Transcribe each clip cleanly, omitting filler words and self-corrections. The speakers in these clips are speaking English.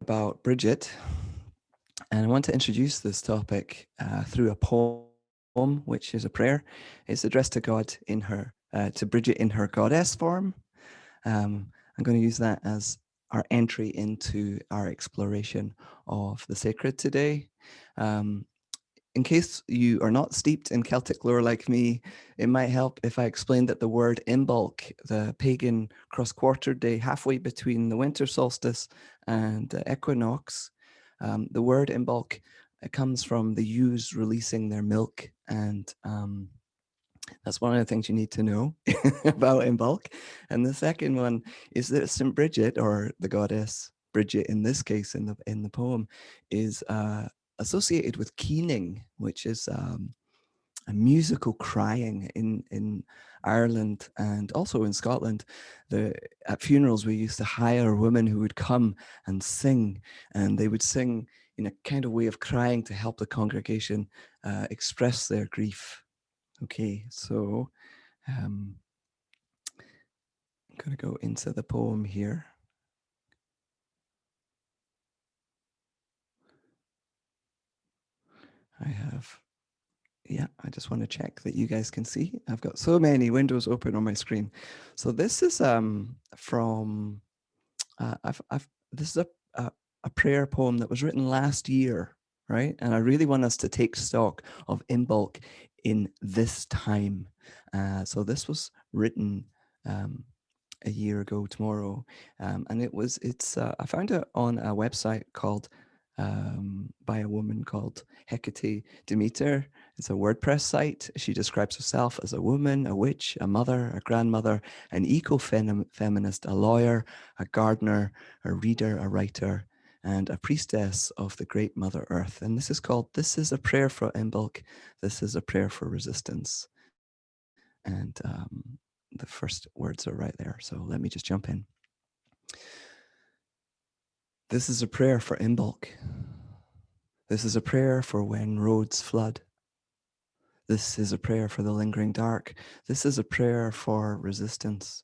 about Bridget, and I want to introduce this topic through a poem, which is a prayer. It's addressed to God in her, to Bridget in her goddess form. I'm going to use that as our entry into our exploration of the sacred today. Um, in case you are not steeped in Celtic lore like me, it might help if I explain that the word Imbolc, the pagan cross-quarter day halfway between the winter solstice and the equinox, the word Imbolc comes from the ewes releasing their milk, and that's one of the things you need to know about Imbolc. And the second one is that St. Bridget, or the goddess Bridget in this case in the poem, is associated with keening, which is a musical crying in Ireland and also in Scotland. At funerals, we used to hire women who would come and sing, and they would sing in a kind of way of crying to help the congregation express their grief. Okay, so I'm going to go into the poem here. I have, yeah, I just want to check that you guys can see. I've got so many windows open on my screen. So this is from, this is a prayer poem that was written last year, right? And I really want us to take stock of Imbolc in this time. So this was written a year ago tomorrow, and I found it on a website called by a woman called Hecate Demeter. It's a WordPress site. She describes herself as a woman, a witch, a mother, a grandmother, an eco-feminist, a lawyer, a gardener, a reader, a writer, and a priestess of the great Mother Earth. And this is called "This is a Prayer for Imbolc. This is a Prayer for Resistance." And the first words are right there. So let me just jump in. This is a prayer for Imbolc. This is a prayer for when roads flood. This is a prayer for the lingering dark. This is a prayer for resistance.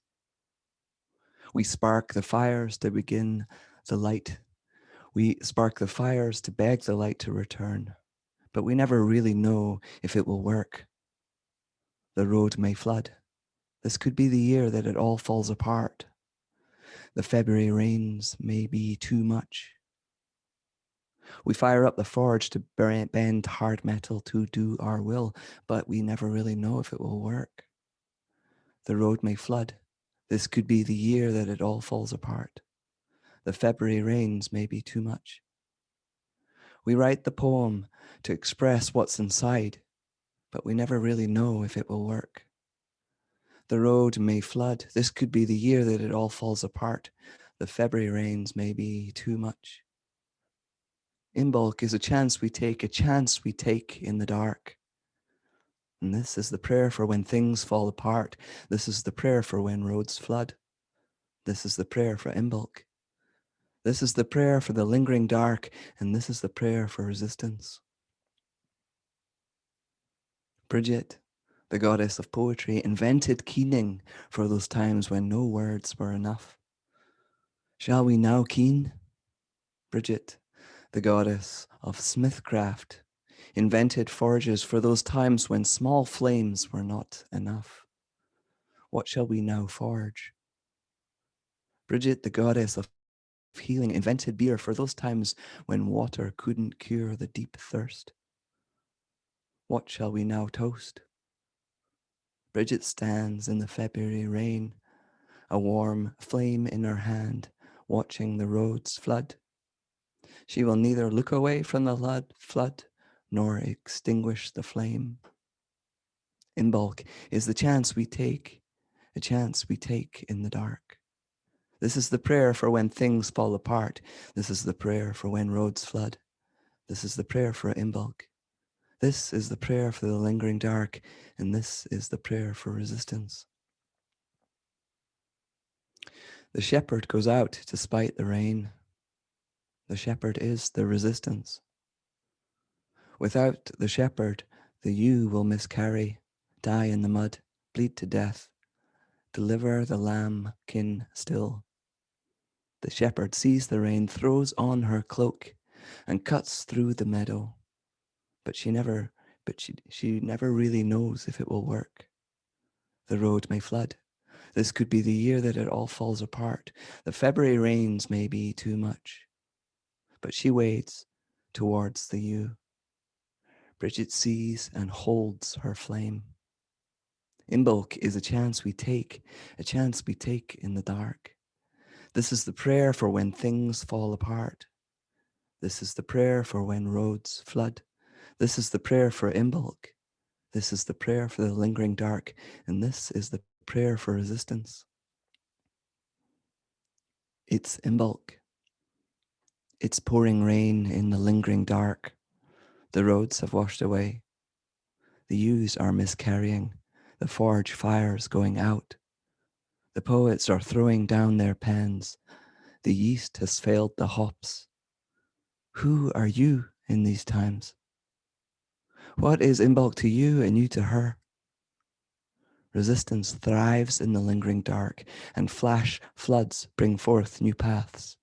We spark the fires to begin the light. We spark the fires to beg the light to return, but we never really know if it will work. The road may flood. This could be the year that it all falls apart. The February rains may be too much. We fire up the forge to bend hard metal to do our will, but we never really know if it will work. The road may flood. This could be the year that it all falls apart. The February rains may be too much. We write the poem to express what's inside, but we never really know if it will work. The road may flood. This could be the year that it all falls apart. The February rains may be too much. Imbolc is a chance we take in the dark. And this is the prayer for when things fall apart. This is the prayer for when roads flood. This is the prayer for Imbolc. This is the prayer for the lingering dark, and this is the prayer for resistance. Bridget, the goddess of poetry, invented keening for those times when no words were enough. Shall we now keen? Bridget, the goddess of smithcraft, invented forges for those times when small flames were not enough. What shall we now forge? Bridget, the goddess of healing, invented beer for those times when water couldn't cure the deep thirst. What shall we now toast? Bridget stands in the February rain, a warm flame in her hand, watching the roads flood. She will neither look away from the flood nor extinguish the flame. Imbolc is the chance we take, a chance we take in the dark. This is the prayer for when things fall apart. This is the prayer for when roads flood. This is the prayer for Imbolc. This is the prayer for the lingering dark, and this is the prayer for resistance. The shepherd goes out despite the rain. The shepherd is the resistance. Without the shepherd, the ewe will miscarry, die in the mud, bleed to death. Deliver the lambkin still. The shepherd sees the rain, throws on her cloak, and cuts through the meadow. But she never really knows if it will work. The road may flood. This could be the year that it all falls apart. The February rains may be too much. But she wades towards the yew. Bridget sees and holds her flame. Imbolc is a chance we take in the dark. This is the prayer for when things fall apart. This is the prayer for when roads flood. This is the prayer for Imbolc. This is the prayer for the lingering dark. And this is the prayer for resistance. It's Imbolc. It's pouring rain in the lingering dark. The roads have washed away. The ewes are miscarrying. The forge fires going out. The poets are throwing down their pens. The yeast has failed the hops. Who are you in these times? What is Imbolc to you and you to her? Resistance thrives in the lingering dark, and flash floods bring forth new paths.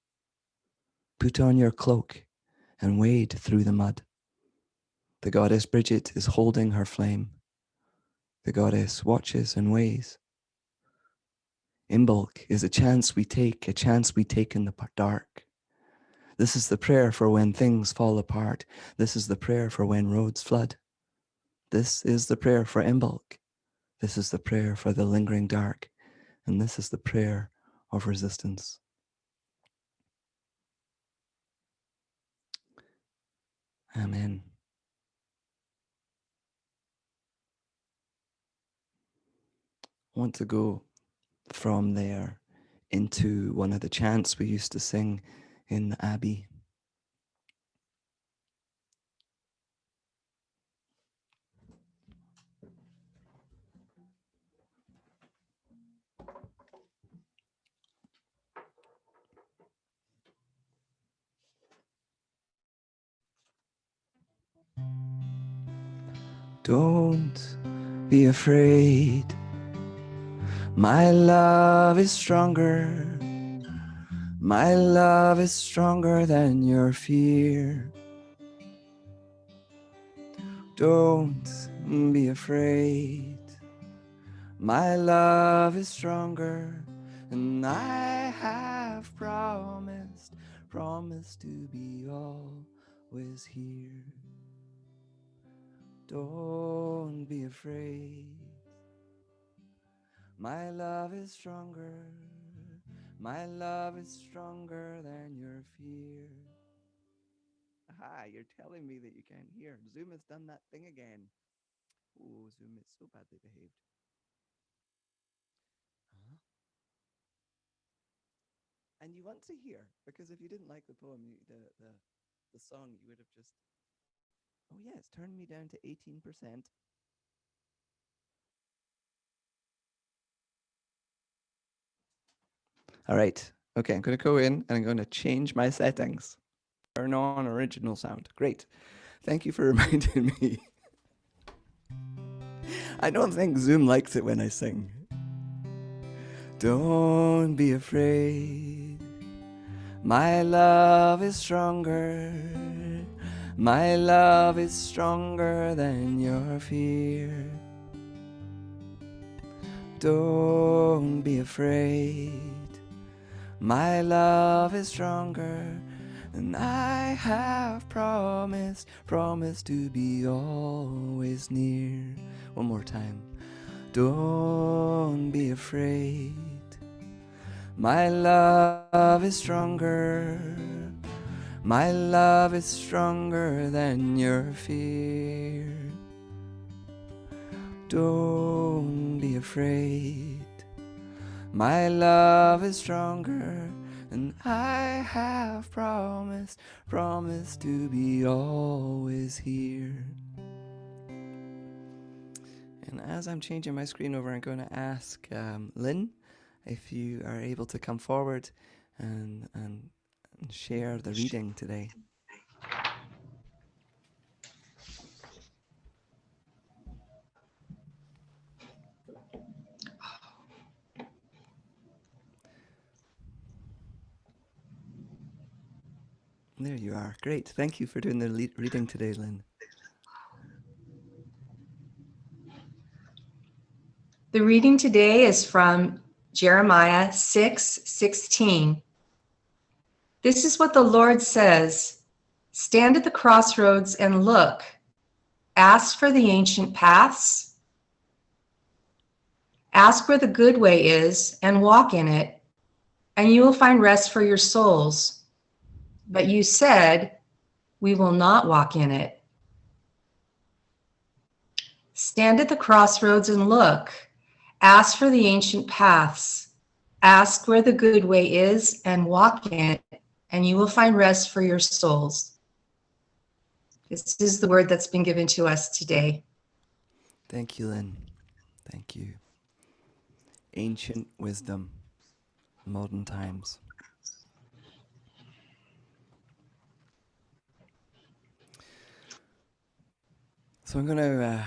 Put on your cloak and wade through the mud. The goddess Bridget is holding her flame. The goddess watches and weighs. Imbolc is a chance we take in the dark. This is the prayer for when things fall apart. This is the prayer for when roads flood. This is the prayer for Imbolc. This is the prayer for the lingering dark. And this is the prayer of resistance. Amen. I want to go from there into one of the chants we used to sing in the Abbey. Don't be afraid. My love is stronger. My love is stronger than your fear. Don't be afraid. My love is stronger, and I have promised to be always here. Don't be afraid. My love is stronger. My love is stronger than your fear. Aha, you're telling me that you can't hear. Zoom has done that thing again. Oh, Zoom is so badly behaved. Huh? And you want to hear, because if you didn't like the poem, the song, you would have just... Oh yeah, it's turned me down to 18%. All right. Okay, I'm going to go in and I'm going to change my settings. Turn on original sound. Great. Thank you for reminding me. I don't think Zoom likes it when I sing. Don't be afraid. My love is stronger. My love is stronger than your fear. Don't be afraid. My love is stronger, and I have promised to be always near. One more time. Don't be afraid. My love is stronger. My love is stronger than your fear. Don't be afraid. My love is stronger, and I have promised to be always here. And as I'm changing my screen over, I'm going to ask Lynn if you are able to come forward and share the reading today. There you are. Great. Thank you for doing the reading today, Lynn. The reading today is from Jeremiah 6:16. This is what the Lord says: Stand at the crossroads and look. Ask for the ancient paths. Ask where the good way is and walk in it, and you will find rest for your souls. But you said, we will not walk in it. Stand at the crossroads and look. Ask for the ancient paths. Ask where the good way is and walk in it, and you will find rest for your souls. This is the word that's been given to us today. Thank you, Lynn. Thank you. Ancient wisdom, modern times. So I'm going to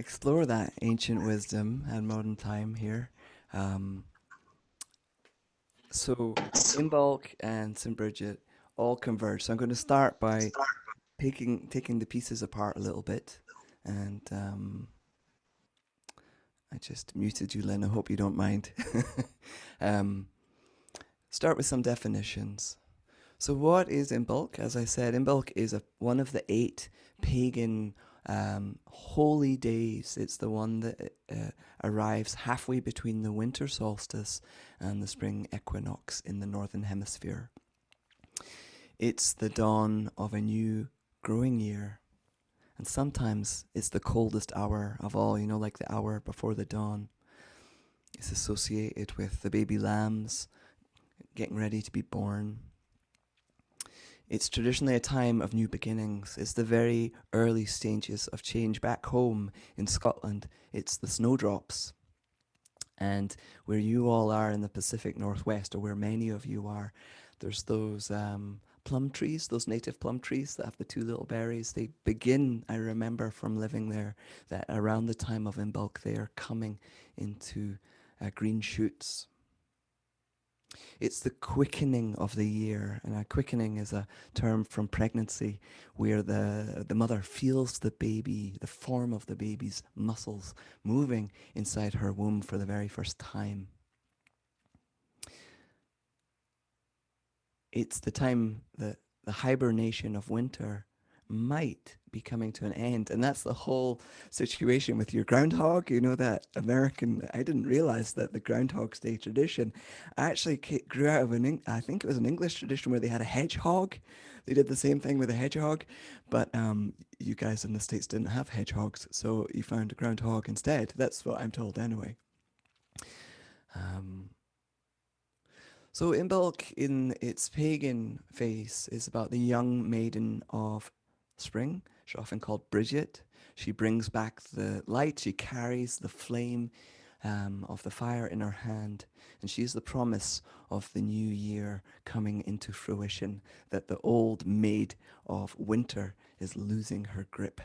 explore that ancient wisdom and modern time here. So Imbolc and St. Bridget all converge. So I'm going to start by taking the pieces apart a little bit. And I just muted you, Lynn. I hope you don't mind. Start with some definitions. So what is Imbolc? As I said, Imbolc is one of the 8 pagan holy days. It's the one that arrives halfway between the winter solstice and the spring equinox in the northern hemisphere. It's the dawn of a new growing year. And sometimes it's the coldest hour of all, like the hour before the dawn. It's associated with the baby lambs getting ready to be born. It's traditionally a time of new beginnings. It's the very early stages of change. Back home in Scotland, it's the snowdrops. And where you all are in the Pacific Northwest, or where many of you are, there's those plum trees, those native plum trees that have the 2 little berries. They begin, I remember from living there, that around the time of Imbolc, they are coming into green shoots. It's the quickening of the year, and a quickening is a term from pregnancy where the mother feels the baby, the form of the baby's muscles moving inside her womb for the very first time. It's the time that the hibernation of winter might be coming to an end. And that's the whole situation with your groundhog. That American, I didn't realize that the Groundhog's Day tradition actually grew out of I think it was an English tradition where they had a hedgehog. They did the same thing with a hedgehog, but you guys in the States didn't have hedgehogs, so you found a groundhog instead. That's what I'm told anyway. So Imbolc in its pagan face is about the young maiden of spring. She's often called Bridget. She brings back the light. She carries the flame of the fire in her hand. And she's the promise of the new year coming into fruition, that the old maid of winter is losing her grip.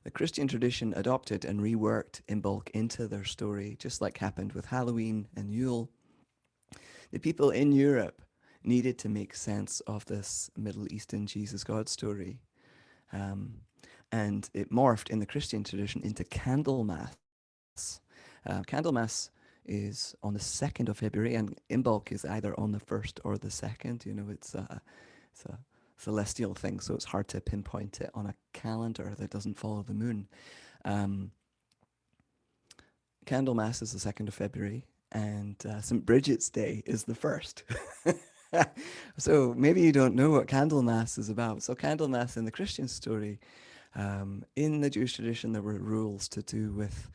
The Christian tradition adopted and reworked Imbolc into their story, just like happened with Halloween and Yule. The people in Europe needed to make sense of this Middle Eastern Jesus God story. And it morphed in the Christian tradition into Candlemas. Candlemas is on the 2nd of February, and Imbolc is either on the 1st or the 2nd. It's a celestial thing, so it's hard to pinpoint it on a calendar that doesn't follow the moon. Candlemas is the 2nd of February, and St. Bridget's Day is the 1st. So maybe you don't know what Candlemas is about. So Candlemas in the Christian story, in the Jewish tradition, there were rules to do with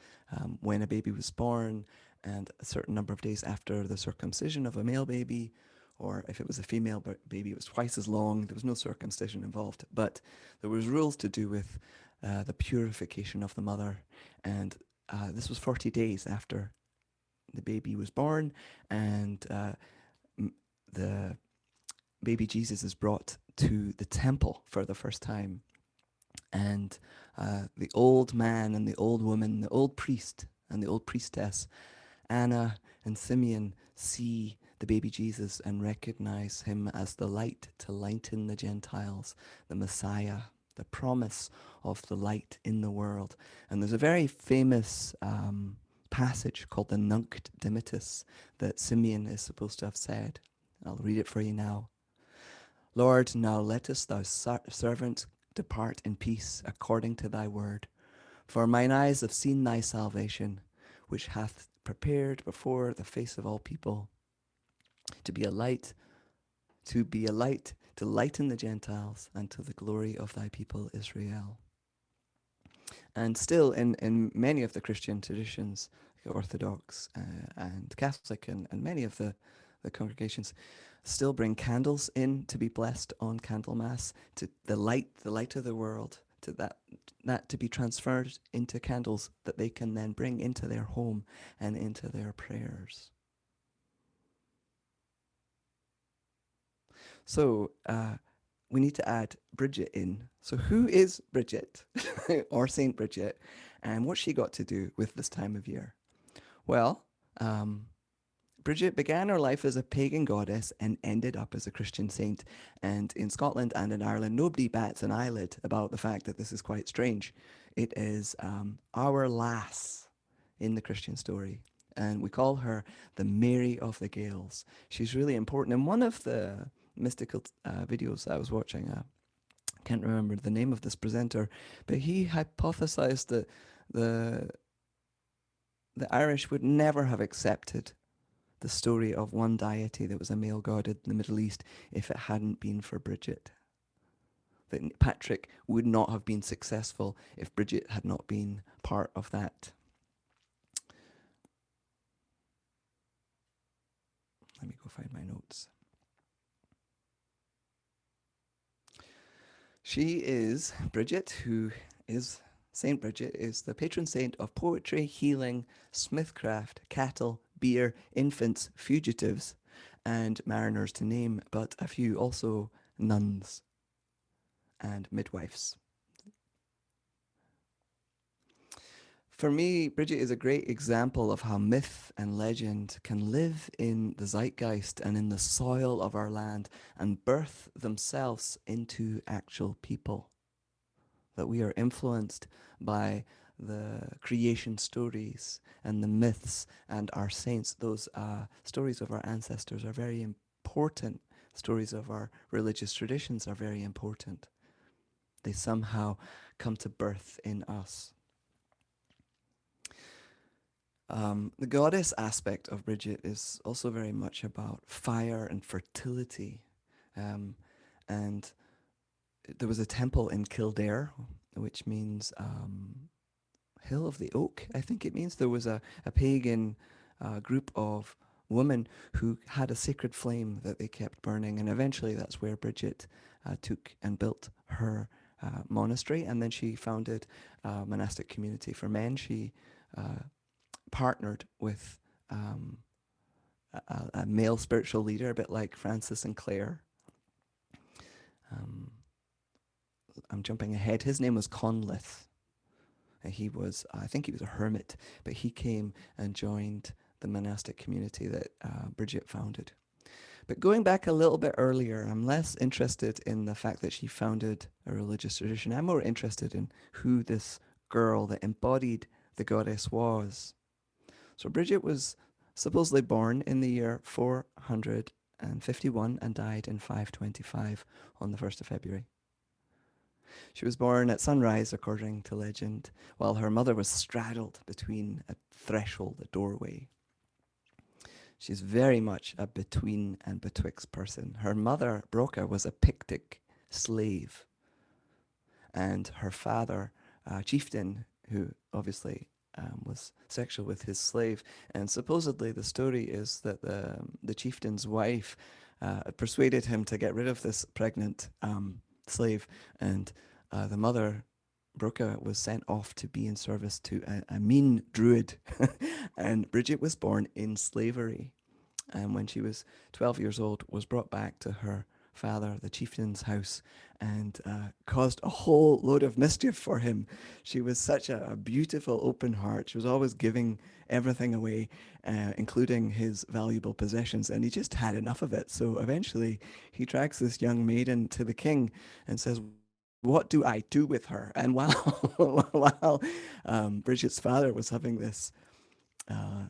when a baby was born, and a certain number of days after the circumcision of a male baby, or if it was a female baby, it was twice as long. There was no circumcision involved, but there was rules to do with the purification of the mother, and this was 40 days after the baby was born, and the baby Jesus is brought to the temple for the first time. And the old man and the old woman, the old priest and the old priestess, Anna and Simeon, see the baby Jesus and recognize him as the light to lighten the Gentiles, the Messiah, the promise of the light in the world. And there's a very famous passage called the Nunc Dimittis that Simeon is supposed to have said. I'll read it for you now. Lord, now lettest thy servant depart in peace according to thy word. For mine eyes have seen thy salvation, which hath prepared before the face of all people, to be a light, to lighten the Gentiles, and to the glory of thy people Israel. And still, in many of the Christian traditions, Orthodox and Catholic, and many of the congregations, still bring candles in to be blessed on Candlemas, to the light of the world, to that to be transferred into candles that they can then bring into their home and into their prayers. So we need to add Bridget in. So who is Bridget or Saint Bridget, and what's she got to do with this time of year? Well, Bridget began her life as a pagan goddess and ended up as a Christian saint. And in Scotland and in Ireland, nobody bats an eyelid about the fact that this is quite strange. It is our lass in the Christian story. And we call her the Mary of the Gales. She's really important. And one of the mystical videos I was watching, I can't remember the name of this presenter, but he hypothesized that the Irish would never have accepted the story of one deity that was a male god in the Middle East if it hadn't been for Bridget. That Patrick would not have been successful if Bridget had not been part of that. Let me go find my notes. She is Bridget, who is Saint Bridget, is the patron saint of poetry, healing, smithcraft, cattle, beer, infants, fugitives, and mariners, to name but a few. Also nuns and midwives. For me, Bridget is a great example of how myth and legend can live in the zeitgeist and in the soil of our land and birth themselves into actual people. That we are influenced by the creation stories and the myths and our saints. Those stories of our ancestors are very important. Stories of our religious traditions are very important. They somehow come to birth in us. The goddess aspect of Bridget is also very much about fire and fertility. And there was a temple in Kildare, which means Hill of the Oak, I think it means. There was a pagan group of women who had a sacred flame that they kept burning. And eventually that's where Bridget took and built her monastery. And then she founded a monastic community for men. She partnered with a male spiritual leader, a bit like Francis and Clare. I'm jumping ahead. His name was Conleth. He was, I think he was a hermit, but he came and joined the monastic community that Bridget founded. But going back a little bit earlier, I'm less interested in the fact that she founded a religious tradition. I'm more interested in who this girl that embodied the goddess was. So Bridget was supposedly born in the year 451 and died in 525 on the 1st of February. She was born at sunrise, according to legend, while her mother was straddled between a threshold, a doorway. She's very much a between and betwixt person. Her mother, Broca, was a Pictic slave, and her father, chieftain, who obviously was sexual with his slave. And supposedly the story is that the chieftain's wife persuaded him to get rid of this pregnant slave, and the mother, Broca, was sent off to be in service to a mean druid. And Bridget was born in slavery, and when she was 12 years old was brought back to her father, the chieftain's house, and caused a whole load of mischief for him. She was such a beautiful, open heart. She was always giving everything away, including his valuable possessions, and he just had enough of it. So eventually, he drags this young maiden to the king and says, "What do I do with her?" And while while Bridget's father was having this uh,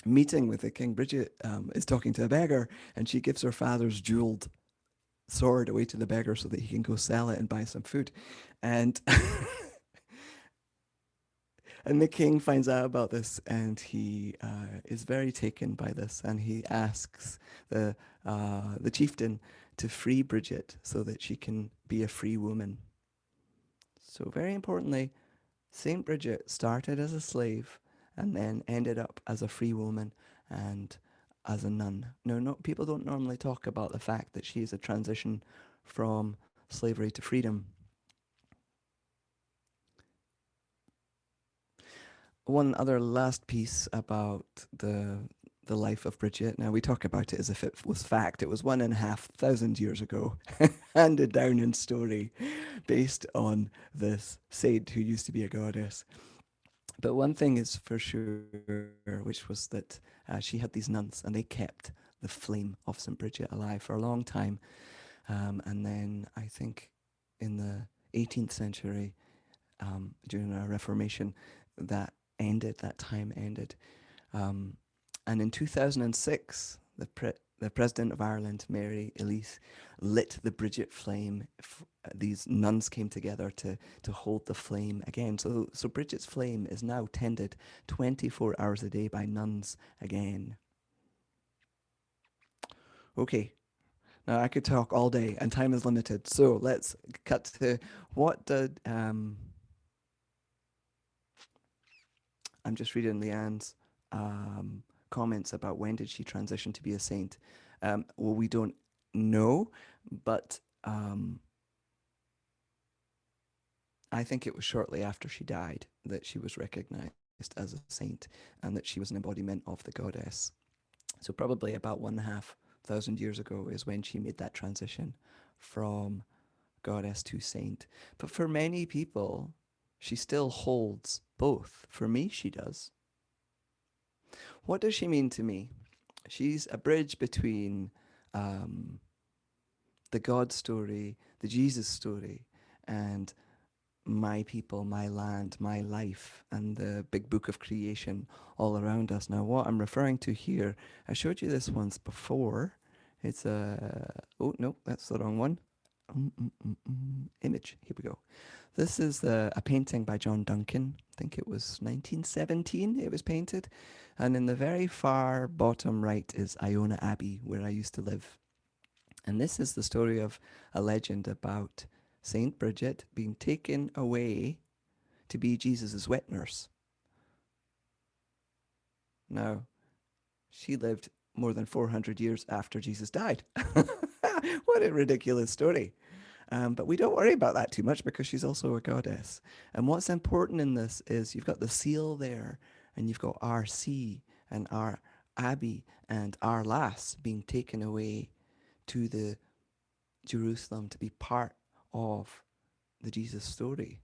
meeting with the king, Bridget is talking to a beggar, and she gives her father's jeweled sword away to the beggar so that he can go sell it and buy some food. And and the king finds out about this, and he is very taken by this, and he asks the chieftain to free Bridget so that she can be a free woman. So very importantly, Saint Bridget started as a slave and then ended up as a free woman and as a nun. Now, no, people don't normally talk about the fact that she is a transition from slavery to freedom. One other last piece about the life of Bridget. Now we talk about it as if it was fact. It was 1,500 years ago, handed down in story, based on this saint who used to be a goddess. But one thing is for sure, which was that she had these nuns, and they kept the flame of St. Bridget alive for a long time. And then I think in the 18th century, during our Reformation, that that time ended. Um, and in 2006, the President of Ireland, Mary Elise, lit the Bridget flame. These nuns came together to hold the flame again. So Bridget's flame is now tended 24 hours a day by nuns again. Okay, now I could talk all day, and time is limited. So let's cut to what did I'm just reading Leanne's comments about when did she transition to be a saint. Well, we don't know, but I think it was shortly after she died that she was recognized as a saint and that she was an embodiment of the goddess. So probably about 1,500 years ago is when she made that transition from goddess to saint. But for many people, she still holds both. For me, she does. What does she mean to me? She's a bridge between um, the God story, the Jesus story, and my people, my land, my life, and the big book of creation all around us. Now, what I'm referring to here, I showed you this once before. It's a, oh no, that's the wrong one. Image, here we go. This is a painting by John Duncan. I think it was 1917 it was painted. And in the very far bottom right is Iona Abbey, where I used to live. And this is the story of a legend about Saint Bridget being taken away to be Jesus' wet nurse. Now, she lived more than 400 years after Jesus died. What a ridiculous story. But we don't worry about that too much because she's also a goddess. And what's important in this is you've got the seal there, and you've got RC and our Abbey and our Lass being taken away to the Jerusalem to be part of the Jesus story.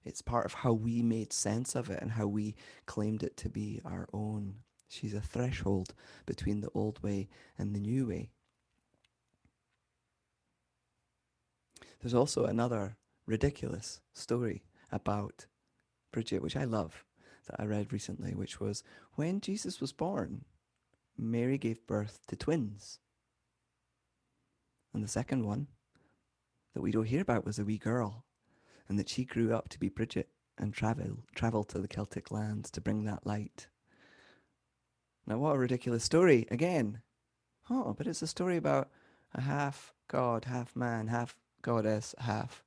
It's part of how we made sense of it and how we claimed it to be our own. She's a threshold between the old way and the new way. There's also another ridiculous story about Bridget, which I love, that I read recently, which was when Jesus was born, Mary gave birth to twins. And the second one that we don't hear about was a wee girl, and that she grew up to be Bridget and traveled to the Celtic lands to bring that light. Now, what a ridiculous story again. Oh, but it's a story about a half god, half man, half goddess, half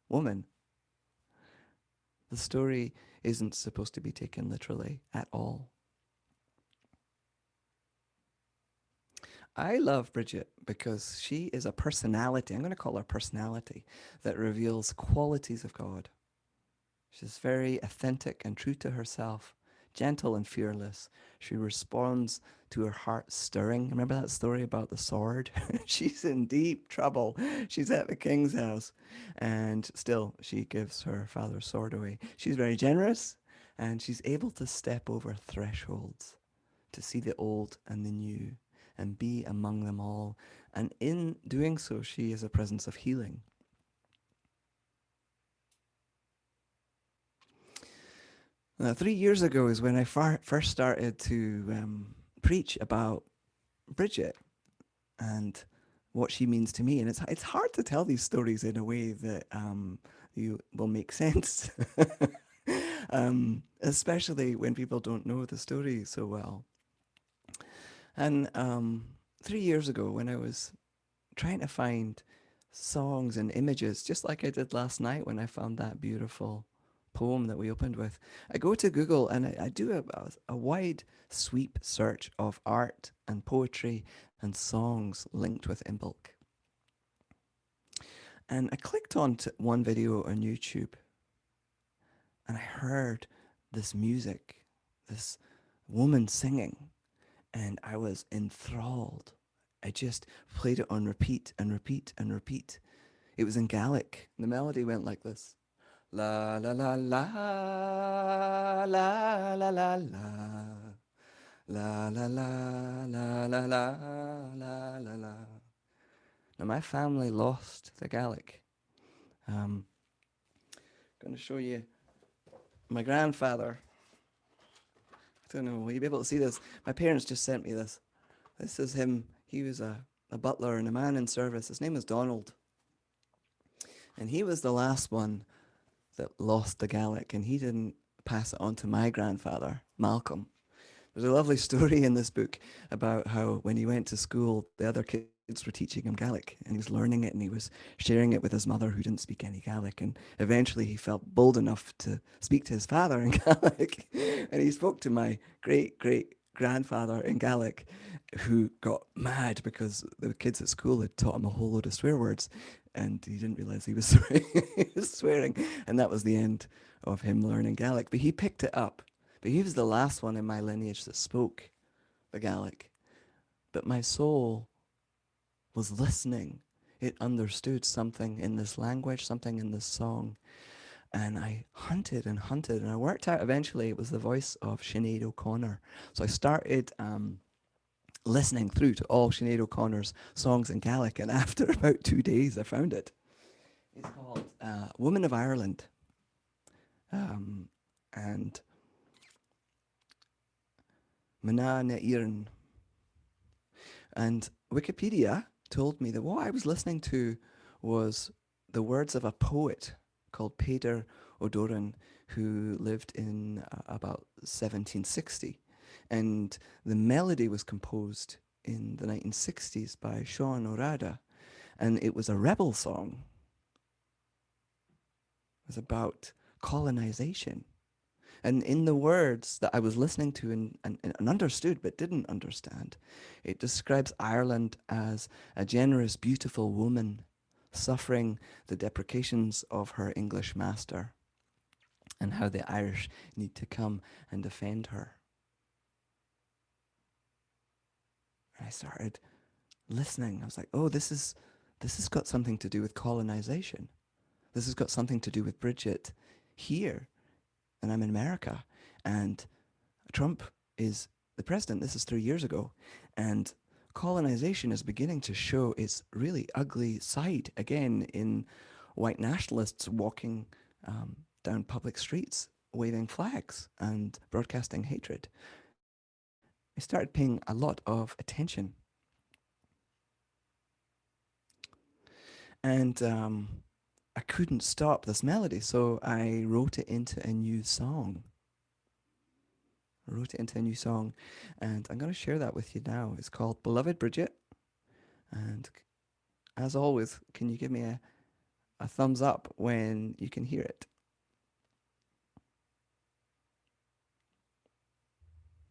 woman. The story isn't supposed to be taken literally at all. I love Bridget because she is a personality. I'm going to call her personality that reveals qualities of God. She's very authentic and true to herself, gentle and fearless. She responds to her heart stirring. Remember that story about the sword? She's in deep trouble. She's at the king's house, and still she gives her father's sword away. She's very generous, and she's able to step over thresholds to see the old and the new and be among them all. And in doing so, she is a presence of healing. Now, 3 years ago is when I first started to preach about Bridget and what she means to me. And it's hard to tell these stories in a way that you will make sense, especially when people don't know the story so well. And 3 years ago, when I was trying to find songs and images, just like I did last night when I found that beautiful poem that we opened with, I go to Google and I do a wide sweep search of art and poetry and songs linked with Imbolc. And I clicked on to one video on YouTube and I heard this music, this woman singing, and I was enthralled. I just played it on repeat and repeat and repeat. It was in Gaelic. The melody went like this. La la la la la la la la la la la la la la la la. Now my family lost the Gaelic. I'm going to show you my grandfather. I don't know, will you be able to see this? My parents just sent me this. This is him. He was a butler and a man in service. His name is Donald. And he was the last one that lost the Gaelic, and he didn't pass it on to my grandfather, Malcolm. There's a lovely story in this book about how when he went to school, the other kids were teaching him Gaelic, and he was learning it, and he was sharing it with his mother, who didn't speak any Gaelic. And eventually he felt bold enough to speak to his father in Gaelic, and he spoke to my great grandfather in Gaelic, who got mad because the kids at school had taught him a whole load of swear words, and he didn't realize he was swearing. He was swearing, and that was the end of him learning Gaelic. But he picked it up. But he was the last one in my lineage that spoke the Gaelic. But my soul was listening. It understood something in this language, something in this song. And I hunted and hunted, and I worked out eventually it was the voice of Sinead O'Connor. So I started listening through to all Sinead O'Connor's songs in Gaelic, and after about 2 days I found it. It's called Woman of Ireland. And Mana na Iran. And Wikipedia told me that what I was listening to was the words of a poet called Peter O'Doran, who lived in about 1760. And the melody was composed in the 1960s by Sean O'Rada. And it was a rebel song. It was about colonization. And in the words that I was listening to and understood but didn't understand, it describes Ireland as a generous, beautiful woman suffering the deprecations of her English master, and how the Irish need to come and defend her. And I started listening. I was like, oh, this has got something to do with colonization. This has got something to do with Bridget here. And I'm in America, and Trump is the president. This is 3 years ago, and colonization is beginning to show its really ugly side again in white nationalists walking down public streets, waving flags and broadcasting hatred. I started paying a lot of attention, and I couldn't stop this melody, so I wrote it into a new song. And I'm going to share that with you now. It's called Beloved Bridget, and as always, can you give me a thumbs up when you can hear it?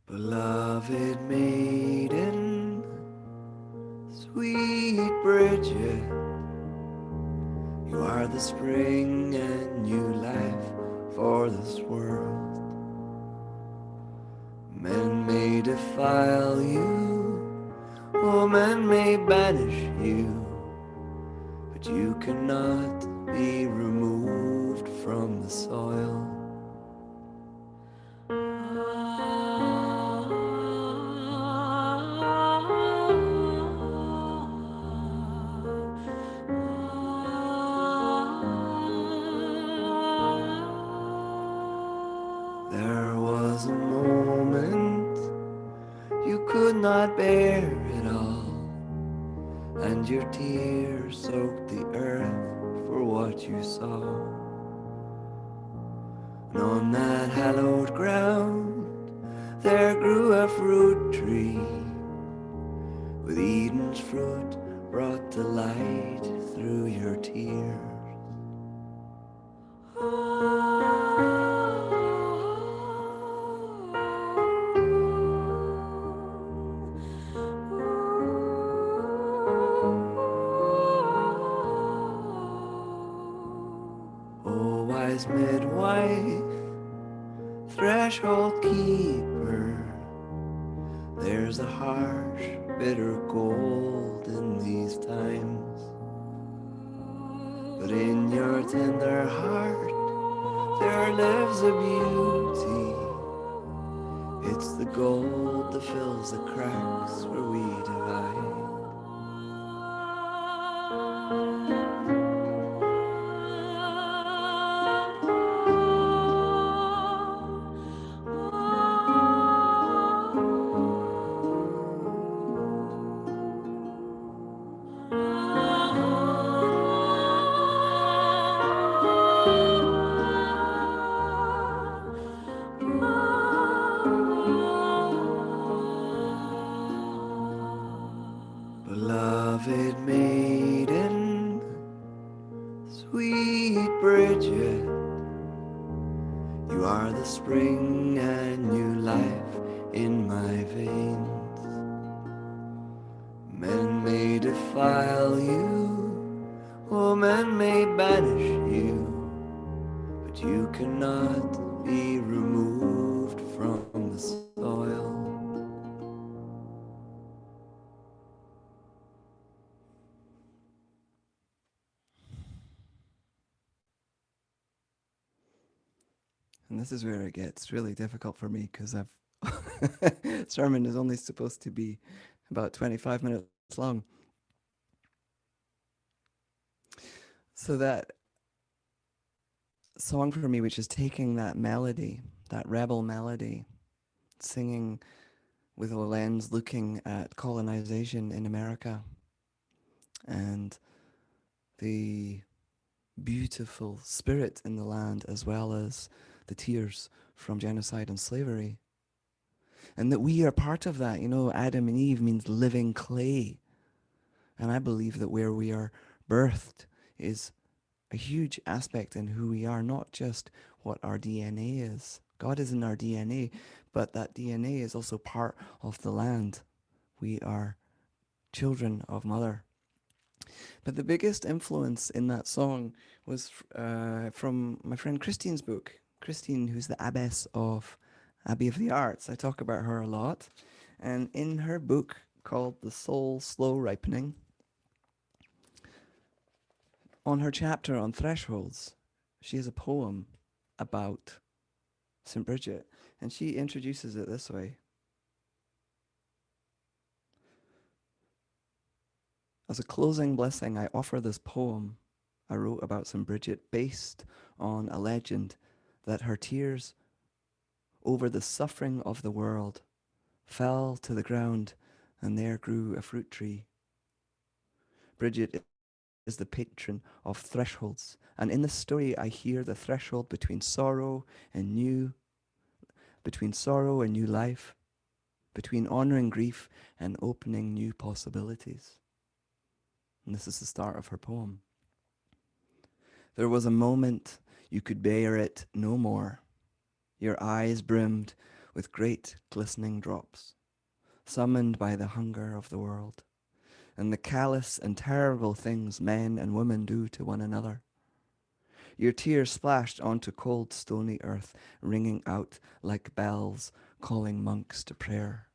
Beloved maiden, sweet Bridget, you are the spring and new life for this world. defile you, woman may banish you, but you cannot be removed from the soil. There was a moment you could not bear it all, and your tears soaked the earth for what you saw. And on that hallowed ground there grew a fruit tree, with Eden's fruit brought to light through your tears. Oh, wise midwife, threshold keeper, there's a harsh, bitter cold in these times. But in your tender heart there lives a beauty. It's the gold that fills the cracks where we divide. Beloved maiden, sweet Bridget, you are the spring and new life in my veins. Men may defile you, woman may banish you, but you cannot be removed from the soil. And this is where it gets really difficult for me because I've sermon is only supposed to be about 25 minutes long. So that song for me, which is taking that melody, that rebel melody, singing with a lens looking at colonization in America and the beautiful spirit in the land, as well as the tears from genocide and slavery. And that we are part of that. You know, Adam and Eve means living clay. And I believe that where we are birthed is a huge aspect in who we are, not just what our DNA is. God is in our DNA, but that DNA is also part of the land. We are children of Mother. But the biggest influence in that song was from my friend Christine's book. Christine, who's the abbess of Abbey of the Arts. I talk about her a lot. And in her book called The Soul Slow Ripening, on her chapter on thresholds, she has a poem about St. Bridget, and she introduces it this way. As a closing blessing, I offer this poem I wrote about St. Bridget based on a legend that her tears over the suffering of the world fell to the ground and there grew a fruit tree. Bridget is the patron of thresholds, and in the story I hear the threshold between sorrow and new life, between honoring grief and opening new possibilities. And this is the start of her poem. There was a moment you could bear it no more. Your eyes brimmed with great glistening drops, summoned by the hunger of the world, and the callous and terrible things men and women do to one another. Your tears splashed onto cold stony earth, ringing out like bells calling monks to prayer.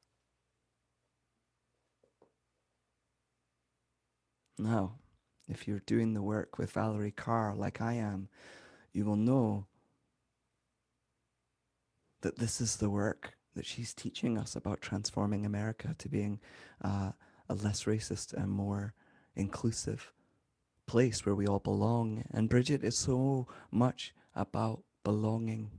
Now, if you're doing the work with Valerie Carr like I am, you will know that this is the work that she's teaching us about transforming America to being a less racist and more inclusive place where we all belong. And Bridget is so much about belonging.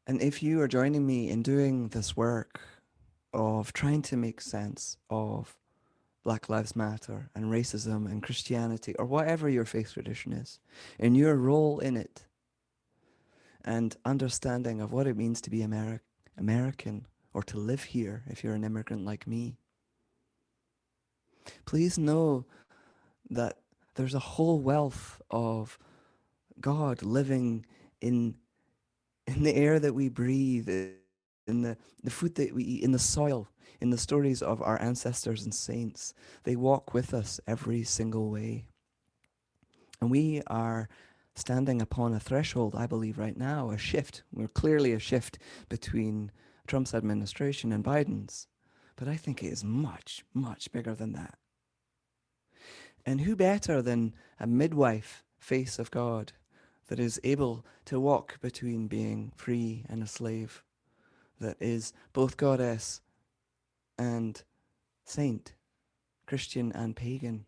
And if you are joining me in doing this work of trying to make sense of Black Lives Matter and racism and Christianity or whatever your faith tradition is, in your role in it, and understanding of what it means to be American or to live here if you're an immigrant like me, please know that there's a whole wealth of God living in the air that we breathe, in the food that we eat, in the soil, in the stories of our ancestors and saints. They walk with us every single way. And we are standing upon a threshold, I believe, right now, a shift. We're clearly a shift between Trump's administration and Biden's. But I think it is much, much bigger than that. And who better than a midwife, face of God, that is able to walk between being free and a slave, that is both goddess and saint, Christian and pagan.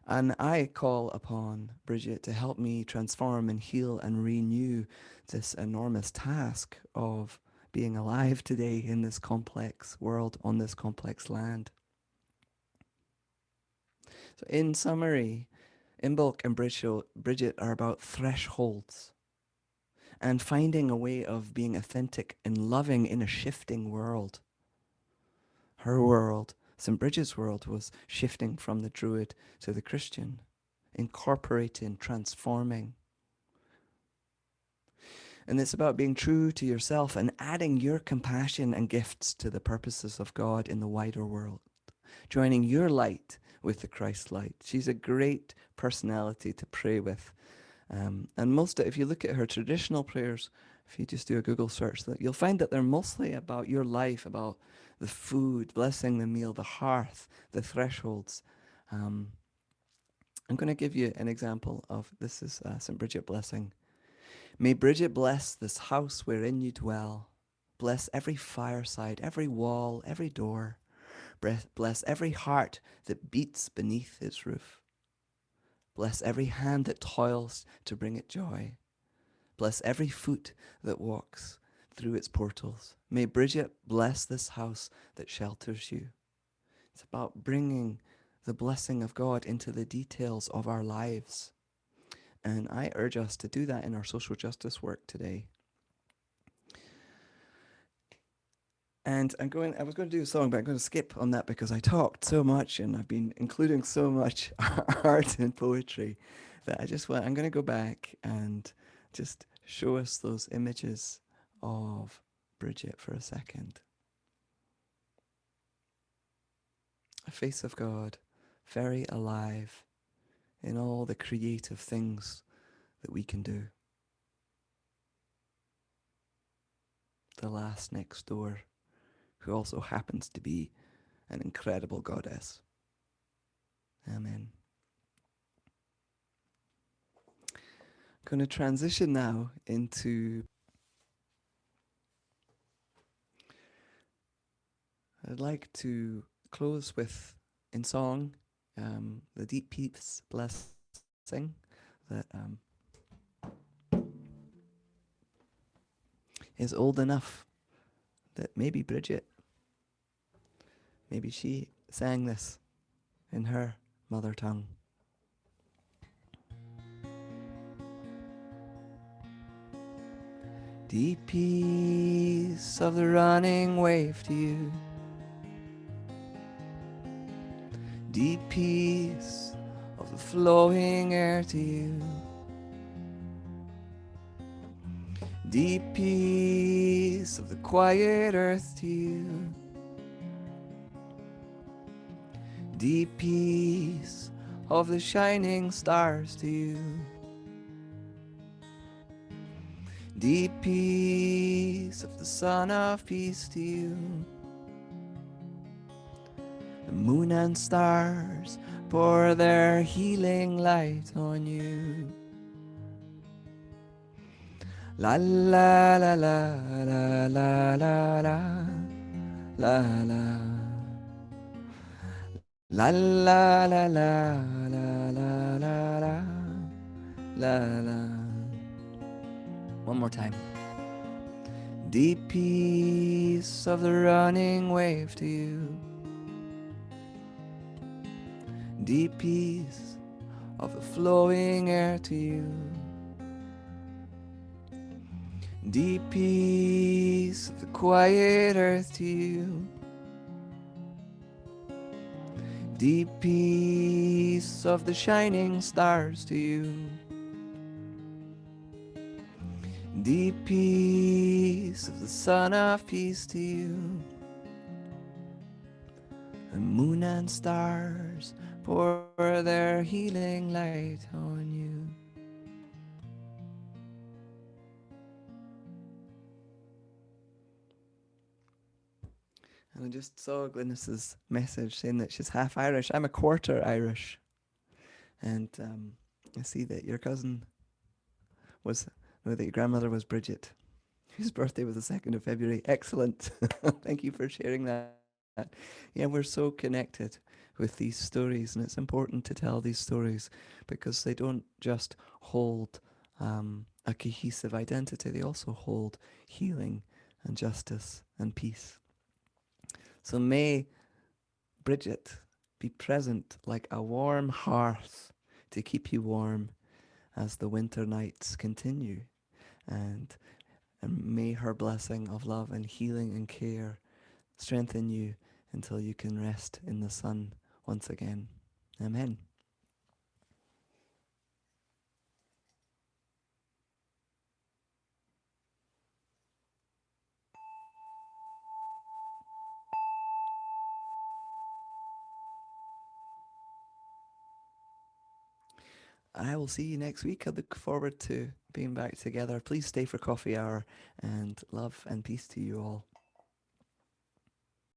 And I call upon Bridget to help me transform and heal and renew this enormous task of being alive today in this complex world, on this complex land. So, in summary, Imbolc and Bridget are about thresholds and finding a way of being authentic and loving in a shifting world. Her world, St. Bridget's world, was shifting from the Druid to the Christian, incorporating, transforming. And it's about being true to yourself and adding your compassion and gifts to the purposes of God in the wider world, joining your light with the Christ light. She's a great personality to pray with. And if you look at her traditional prayers, if you just do a Google search, that you'll find that they're mostly about your life, about the food, blessing the meal, the hearth, the thresholds. I'm going to give you an example of this is St. Bridget blessing. May Bridget bless this house wherein you dwell. Bless every fireside, every wall, every door. Bless every heart that beats beneath its roof. Bless every hand that toils to bring it joy. Bless every foot that walks through its portals. May Bridget bless this house that shelters you. It's about bringing the blessing of God into the details of our lives. And I urge us to do that in our social justice work today. And I was going to do a song, but I'm going to skip on that because I talked so much and I've been including so much art and poetry that I'm going to go back and just show us those images of Bridget for a second. A face of God, very alive in all the creative things that we can do. The lass next door, who also happens to be an incredible goddess. Amen. I'm going to transition now into. I'd like to close with, in song, the Deep Peace Blessing that is old enough that maybe Bridget, maybe she sang this in her mother tongue. Deep peace of the running wave to you. Deep peace of the flowing air to you. Deep peace of the quiet earth to you. Deep peace of the shining stars to you. Deep peace of the Son of Peace to you. The moon and stars pour their healing light on you. La la la la la la la la la la la la la la la la la la la. One more time. Deep peace of the running wave to you. Deep peace of the flowing air to you. Deep peace of the quiet earth to you. Deep peace of the shining stars to you. Deep peace of the Son of Peace to you. The moon and stars pour their healing light on you. And I just saw Glynis's message saying that she's half Irish. I'm a quarter Irish. And I see that your cousin was, no, that your grandmother was Bridget, whose birthday was the 2nd of February. Excellent. Thank you for sharing that. Yeah, we're so connected with these stories, and it's important to tell these stories because they don't just hold a cohesive identity, they also hold healing and justice and peace. So may Bridget be present like a warm hearth to keep you warm as the winter nights continue. And, and may her blessing of love and healing and care strengthen you until you can rest in the sun once again. Amen. I will see you next week. I look forward to being back together. Please stay for coffee hour, and love and peace to you all.